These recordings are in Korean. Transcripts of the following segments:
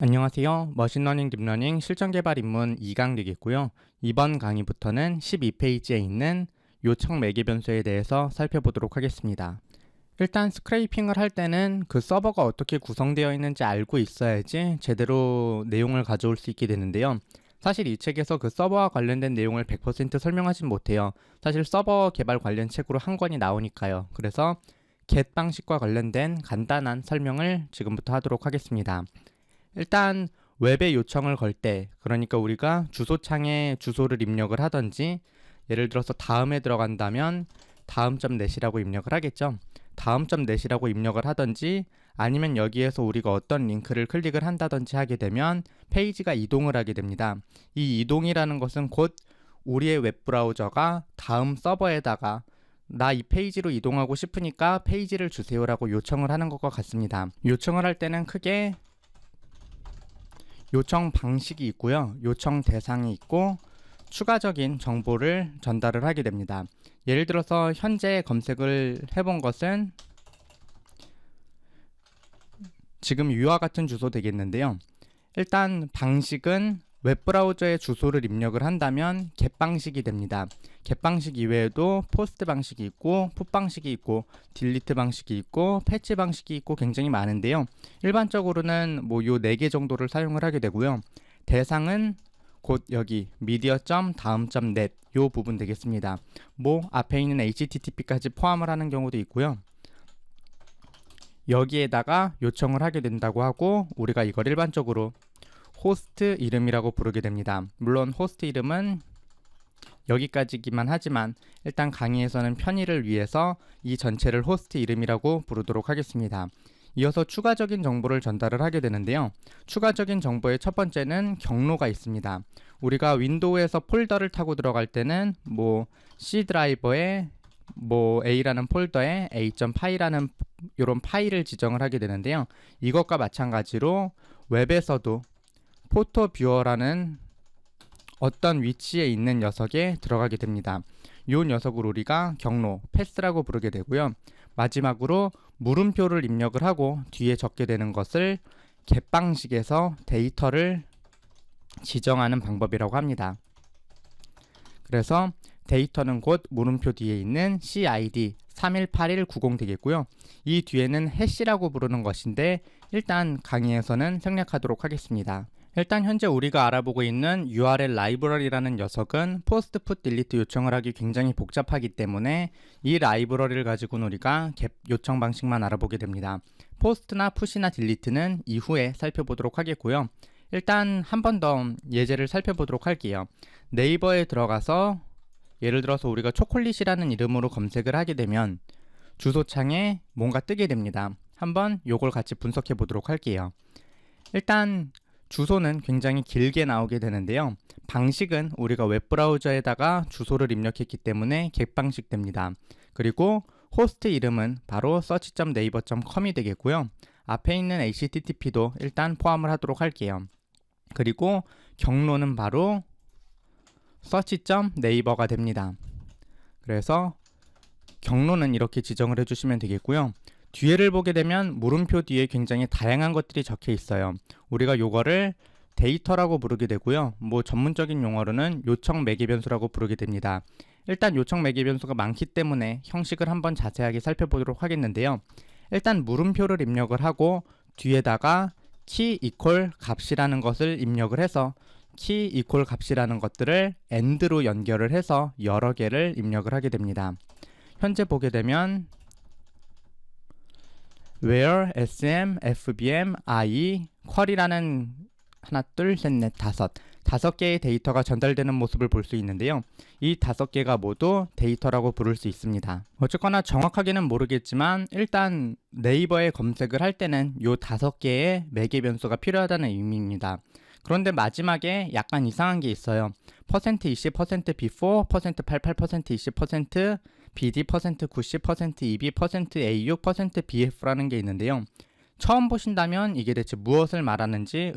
안녕하세요. 머신러닝 딥러닝 실전개발 입문 이강릭이고요. 이번 강의부터는 12페이지에 있는 요청 매개 변수에 대해서 살펴보도록 하겠습니다. 일단 스크레이핑을 할 때는 그 서버가 어떻게 구성되어 있는지 알고 있어야지 제대로 내용을 가져올 수 있게 되는데요. 사실 이 책에서 그 서버와 관련된 내용을 100% 설명하진 못해요. 사실 서버 개발 관련 책으로 한 권이 나오니까요. 그래서 get 방식과 관련된 간단한 설명을 지금부터 하도록 하겠습니다. 일단 웹에 요청을 걸 때, 그러니까 우리가 주소창에 주소를 입력을 하던지, 예를 들어서 다음에 들어간다면 다음.net이라고 입력을 하겠죠. 다음.net이라고 입력을 하던지, 아니면 여기에서 우리가 어떤 링크를 클릭을 한다든지 하게 되면 페이지가 이동을 하게 됩니다. 이 이동이라는 것은 곧 우리의 웹브라우저가 다음 서버에다가 나 이 페이지로 이동하고 싶으니까 페이지를 주세요라고 요청을 하는 것과 같습니다. 요청을 할 때는 크게 요청 방식이 있고요. 요청 대상이 있고 추가적인 정보를 전달을 하게 됩니다. 예를 들어서 현재 검색을 해본 것은 지금 위와 같은 주소 되겠는데요. 일단 방식은 웹브라우저에 주소를 입력을 한다면 get 방식이 됩니다. get 방식 이외에도 포스트 방식이 있고 풋 방식이 있고 딜리트 방식이 있고 패치 방식이 있고 굉장히 많은데요. 일반적으로는 뭐 요 4개 정도를 사용을 하게 되고요. 대상은 곧 여기 media.다음.net 요 부분 되겠습니다. 뭐 앞에 있는 http까지 포함을 하는 경우도 있고요. 여기에다가 요청을 하게 된다고 하고 우리가 이걸 일반적으로 호스트 이름이라고 부르게 됩니다. 물론 호스트 이름은 여기까지기만 하지만 일단 강의에서는 편의를 위해서 이 전체를 호스트 이름이라고 부르도록 하겠습니다. 이어서 추가적인 정보를 전달을 하게 되는데요. 추가적인 정보의 첫 번째는 경로가 있습니다. 우리가 윈도우에서 폴더를 타고 들어갈 때는 뭐 C 드라이버에 뭐 A라는 폴더에 A.py라는 이런 파일을 지정을 하게 되는데요. 이것과 마찬가지로 웹에서도 포토 뷰어라는 어떤 위치에 있는 녀석에 들어가게 됩니다. 이 녀석을 우리가 경로, 패스라고 부르게 되고요. 마지막으로 물음표를 입력을 하고 뒤에 적게 되는 것을 get 방식에서 데이터를 지정하는 방법이라고 합니다. 그래서 데이터는 곧 물음표 뒤에 있는 CID 318190 되겠고요. 이 뒤에는 해시라고 부르는 것인데 일단 강의에서는 생략하도록 하겠습니다. 일단 현재 우리가 알아보고 있는 URL 라이브러리라는 녀석은 포스트 풋 딜리트 요청을 하기 굉장히 복잡하기 때문에 이 라이브러리를 가지고는 우리가 get 요청 방식만 알아보게 됩니다. 포스트나 풋이나 딜리트는 이후에 살펴보도록 하겠고요. 일단 한 번 더 예제를 살펴보도록 할게요. 네이버에 들어가서 예를 들어서 우리가 초콜릿이라는 이름으로 검색을 하게 되면 주소창에 뭔가 뜨게 됩니다. 한번 요걸 같이 분석해 보도록 할게요. 일단 주소는 굉장히 길게 나오게 되는데요. 방식은 우리가 웹브라우저에다가 주소를 입력했기 때문에 get 방식 됩니다. 그리고 호스트 이름은 바로 search.naver.com이 되겠고요. 앞에 있는 http도 일단 포함을 하도록 할게요. 그리고 경로는 바로 search.naver가 됩니다. 그래서 경로는 이렇게 지정을 해주시면 되겠고요. 뒤에를 보게 되면 물음표 뒤에 굉장히 다양한 것들이 적혀 있어요. 우리가 요거를 데이터라고 부르게 되고요. 뭐 전문적인 용어로는 요청 매개 변수라고 부르게 됩니다. 일단 요청 매개 변수가 많기 때문에 형식을 한번 자세하게 살펴보도록 하겠는데요. 일단 물음표를 입력을 하고 뒤에다가 key equal 값이라는 것을 입력을 해서 key equal 값이라는 것들을 and로 연결을 해서 여러 개를 입력을 하게 됩니다. 현재 보게 되면 where, sm, fbm, i, 쿼리라는 하나, 둘, 셋, 넷, 다섯 개의 데이터가 전달되는 모습을 볼 수 있는데요. 이 5개가 모두 데이터라고 부를 수 있습니다. 어쨌거나 정확하게는 모르겠지만 일단 네이버에 검색을 할 때는 이 5개의 매개 변수가 필요하다는 의미입니다. 그런데 마지막에 약간 이상한 게 있어요. %20, %before, %88, %20, bd, %90, eb, %a6, bf라는 게 있는데요. 처음 보신다면 이게 대체 무엇을 말하는지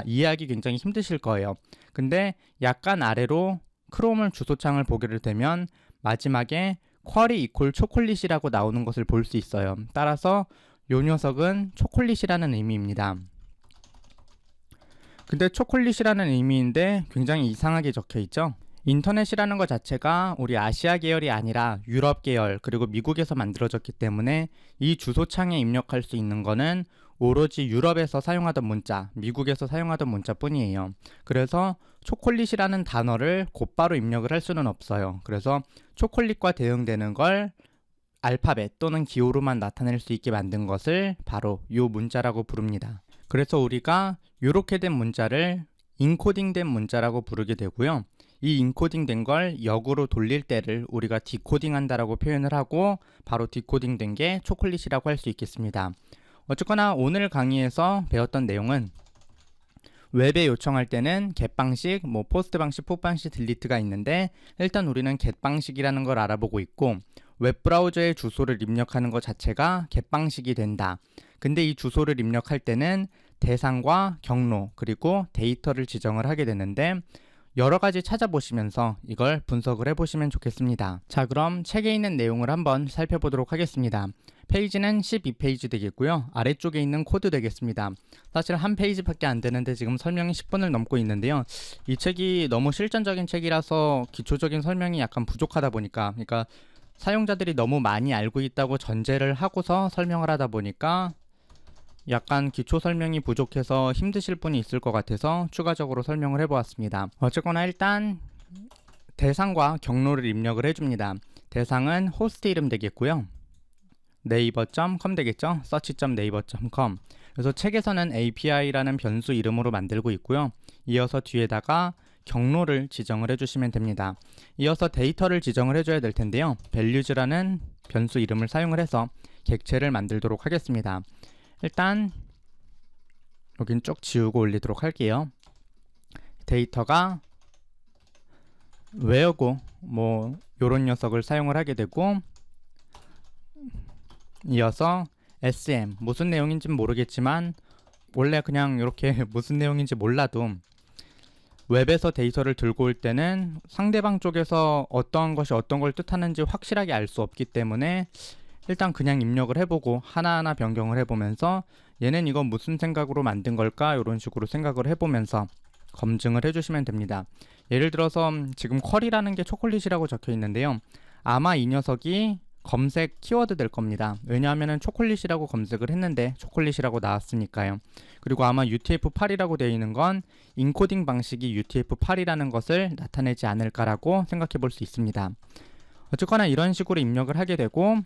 이해하기 굉장히 힘드실 거예요. 근데 약간 아래로 크롬을 주소창을 보게 되면 마지막에 쿼리 이퀄 초콜릿이라고 나오는 것을 볼 수 있어요. 따라서 요 녀석은 초콜릿이라는 의미입니다. 근데 초콜릿이라는 의미인데 굉장히 이상하게 적혀 있죠. 인터넷이라는 것 자체가 우리 아시아 계열이 아니라 유럽 계열 그리고 미국에서 만들어졌기 때문에 이 주소창에 입력할 수 있는 거는 오로지 유럽에서 사용하던 문자, 미국에서 사용하던 문자뿐이에요. 그래서 초콜릿이라는 단어를 곧바로 입력을 할 수는 없어요. 그래서 초콜릿과 대응되는 걸 알파벳 또는 기호로만 나타낼 수 있게 만든 것을 바로 이 문자라고 부릅니다. 그래서 우리가 이렇게 된 문자를 인코딩된 문자라고 부르게 되고요. 이 인코딩된 걸 역으로 돌릴 때를 우리가 디코딩한다라고 표현을 하고 바로 디코딩된 게 초콜릿이라고 할 수 있겠습니다. 어쨌거나 오늘 강의에서 배웠던 내용은 웹에 요청할 때는 get 방식, 포스트 방식, put 방식, 딜리트가 있는데 일단 우리는 get 방식이라는 걸 알아보고 있고 웹브라우저에 주소를 입력하는 것 자체가 get 방식이 된다. 근데 이 주소를 입력할 때는 대상과 경로 그리고 데이터를 지정을 하게 되는데 여러 가지 찾아보시면서 이걸 분석을 해보시면 좋겠습니다. 자, 그럼 책에 있는 내용을 한번 살펴보도록 하겠습니다. 페이지는 12페이지 되겠고요. 아래쪽에 있는 코드 되겠습니다. 사실 한 페이지밖에 안 되는데 지금 설명이 10분을 넘고 있는데요. 이 책이 너무 실전적인 책이라서 기초적인 설명이 약간 부족하다 보니까 그러니까 사용자들이 너무 많이 알고 있다고 전제를 하고서 설명을 하다 보니까 약간 기초 설명이 부족해서 힘드실 분이 있을 것 같아서 추가적으로 설명을 해보았습니다. 어쨌거나 일단 대상과 경로를 입력을 해줍니다. 대상은 호스트 이름 되겠고요. naver.com 되겠죠? search.naver.com. 그래서 책에서는 API라는 변수 이름으로 만들고 있고요. 이어서 뒤에다가 경로를 지정을 해주시면 됩니다. 이어서 데이터를 지정을 해줘야 될 텐데요. values라는 변수 이름을 사용을 해서 객체를 만들도록 하겠습니다. 일단 여긴 쭉 지우고 올리도록 할게요. 데이터가 where고 요런 녀석을 사용을 하게 되고 이어서 SM 무슨 내용인지는 모르겠지만 원래 그냥 이렇게 무슨 내용인지 몰라도 웹에서 데이터를 들고 올 때는 상대방 쪽에서 어떤 것이 어떤 걸 뜻하는지 확실하게 알 수 없기 때문에 일단 그냥 입력을 해보고 하나하나 변경을 해보면서 얘는 이거 무슨 생각으로 만든 걸까 이런 식으로 생각을 해보면서 검증을 해주시면 됩니다. 예를 들어서 지금 쿼리라는 게 초콜릿이라고 적혀 있는데요. 아마 이 녀석이 검색 키워드 될 겁니다. 왜냐하면 초콜릿이라고 검색을 했는데 초콜릿이라고 나왔으니까요. 그리고 아마 UTF-8이라고 되어 있는 건 인코딩 방식이 UTF-8이라는 것을 나타내지 않을까라고 생각해 볼 수 있습니다. 어쨌거나 이런 식으로 입력을 하게 되고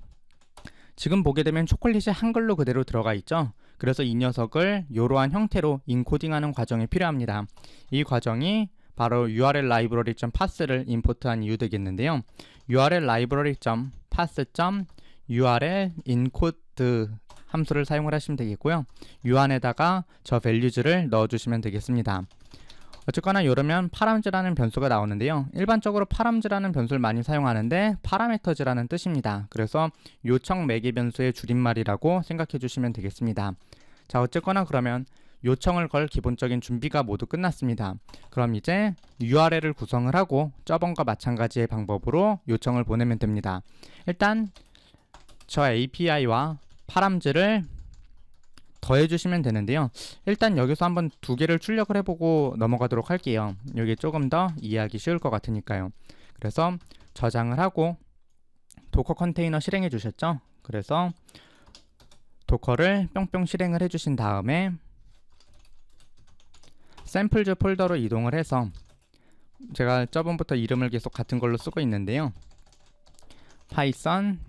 지금 보게 되면 초콜릿이 한글로 그대로 들어가 있죠. 그래서 이 녀석을 이러한 형태로 인코딩하는 과정이 필요합니다. 이 과정이 바로 url library.pars를 임포트한 이유 되겠는데요. url library.parse.url encode 함수를 사용을 하시면 되겠고요. 이 안에다가 저 values를 넣어주시면 되겠습니다. 어쨌거나 이러면 파람즈라는 변수가 나오는데요. 일반적으로 파람즈라는 변수를 많이 사용하는데 파라메터즈라는 뜻입니다. 그래서 요청 매개 변수의 줄임말이라고 생각해 주시면 되겠습니다. 자, 어쨌거나 그러면 요청을 걸 기본적인 준비가 모두 끝났습니다. 그럼 이제 URL을 구성을 하고 저번과 마찬가지의 방법으로 요청을 보내면 됩니다. 일단 저 API와 파람즈를 더해주시면 되는데요. 일단 여기서 한번 두 개를 출력을 해보고 넘어가도록 할게요. 이게 조금 더 이해하기 쉬울 것 같으니까요. 그래서 저장을 하고 도커 컨테이너 실행해 주셨죠? 그래서 도커를 뿅뿅 실행을 해주신 다음에 샘플즈 폴더로 이동을 해서 제가 저번부터 이름을 계속 같은 걸로 쓰고 있는데요. 파이썬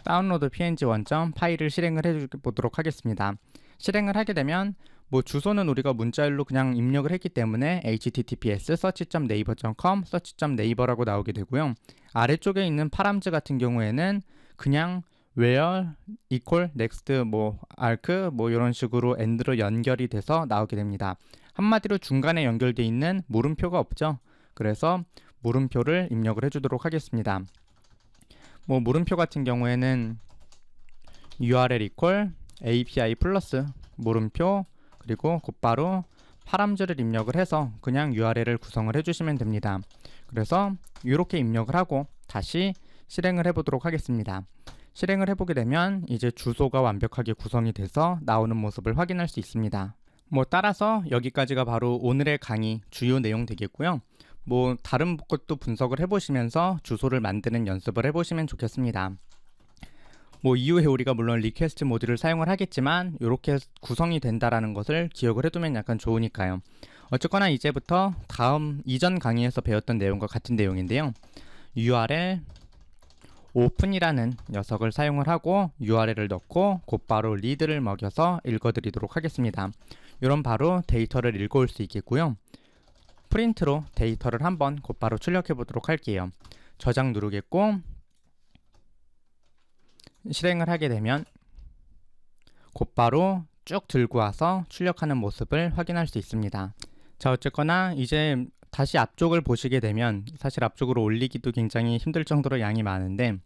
다운로드 png 원점 파일을 실행을 해보도록 하겠습니다. 실행을 하게 되면 주소는 우리가 문자열로 그냥 입력을 했기 때문에 https search.naver.com search.naver라고 나오게 되고요. 아래쪽에 있는 파람즈 같은 경우에는 그냥 where, equal, next, arc 이런 식으로 end로 연결이 돼서 나오게 됩니다. 한마디로 중간에 연결되어 있는 물음표가 없죠. 그래서 물음표를 입력을 해주도록 하겠습니다. 물음표 같은 경우에는 url equal API 플러스 물음표 그리고 곧바로 파람즈를 입력을 해서 그냥 URL을 구성을 해주시면 됩니다. 그래서 이렇게 입력을 하고 다시 실행을 해보도록 하겠습니다. 실행을 해보게 되면 이제 주소가 완벽하게 구성이 돼서 나오는 모습을 확인할 수 있습니다. 따라서 여기까지가 바로 오늘의 강의 주요 내용 되겠고요. 다른 것도 분석을 해보시면서 주소를 만드는 연습을 해보시면 좋겠습니다. 이후에 우리가 물론 리퀘스트 모듈을 사용을 하겠지만 이렇게 구성이 된다라는 것을 기억을 해두면 약간 좋으니까요. 어쨌거나 이제부터 이전 강의에서 배웠던 내용과 같은 내용인데요. URL open이라는 녀석을 사용을 하고 URL을 넣고 곧바로 read를 먹여서 읽어드리도록 하겠습니다. 이런 바로 데이터를 읽어올 수 있겠고요. 프린트로 데이터를 한번 곧바로 출력해 보도록 할게요. 저장 누르겠고 실행을 하게 되면 곧바로 쭉 들고 와서 출력하는 모습을 확인할 수 있습니다. 자, 어쨌거나 이제 다시 앞쪽을 보시게 되면 사실 앞쪽으로 올리기도 굉장히 힘들 정도로 양이 많은데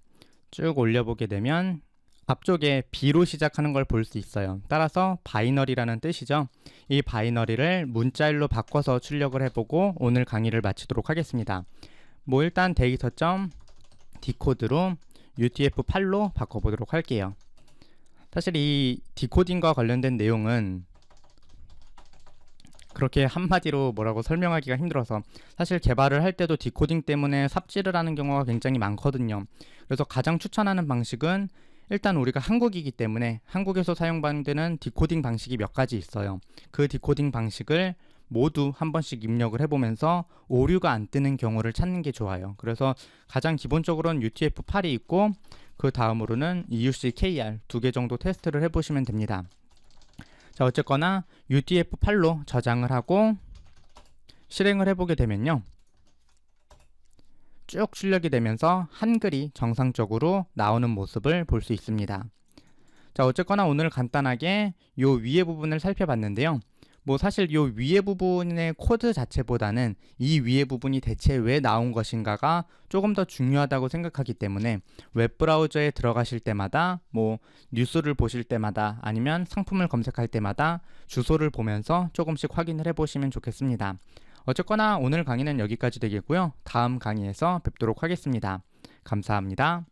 쭉 올려보게 되면 앞쪽에 B로 시작하는 걸 볼 수 있어요. 따라서 바이너리라는 뜻이죠. 이 바이너리를 문자일로 바꿔서 출력을 해보고 오늘 강의를 마치도록 하겠습니다. 일단 데이터.decode 로 UTF-8로 바꿔보도록 할게요. 사실 이 디코딩과 관련된 내용은 그렇게 한마디로 뭐라고 설명하기가 힘들어서 사실 개발을 할 때도 디코딩 때문에 삽질을 하는 경우가 굉장히 많거든요. 그래서 가장 추천하는 방식은 일단 우리가 한국이기 때문에 한국에서 사용되는 디코딩 방식이 몇 가지 있어요. 그 디코딩 방식을 모두 한 번씩 입력을 해보면서 오류가 안 뜨는 경우를 찾는 게 좋아요. 그래서 가장 기본적으로는 UTF-8이 있고 그 다음으로는 EUC-KR 2개 정도 테스트를 해보시면 됩니다. 자, 어쨌거나 UTF-8로 저장을 하고 실행을 해보게 되면요. 쭉 출력이 되면서 한글이 정상적으로 나오는 모습을 볼 수 있습니다. 자, 어쨌거나 오늘 간단하게 요 위에 부분을 살펴봤는데요. 사실 요 위에 부분의 코드 자체보다는 이 위에 부분이 대체 왜 나온 것인가가 조금 더 중요하다고 생각하기 때문에 웹브라우저에 들어가실 때마다 뉴스를 보실 때마다 아니면 상품을 검색할 때마다 주소를 보면서 조금씩 확인을 해보시면 좋겠습니다. 어쨌거나 오늘 강의는 여기까지 되겠고요. 다음 강의에서 뵙도록 하겠습니다. 감사합니다.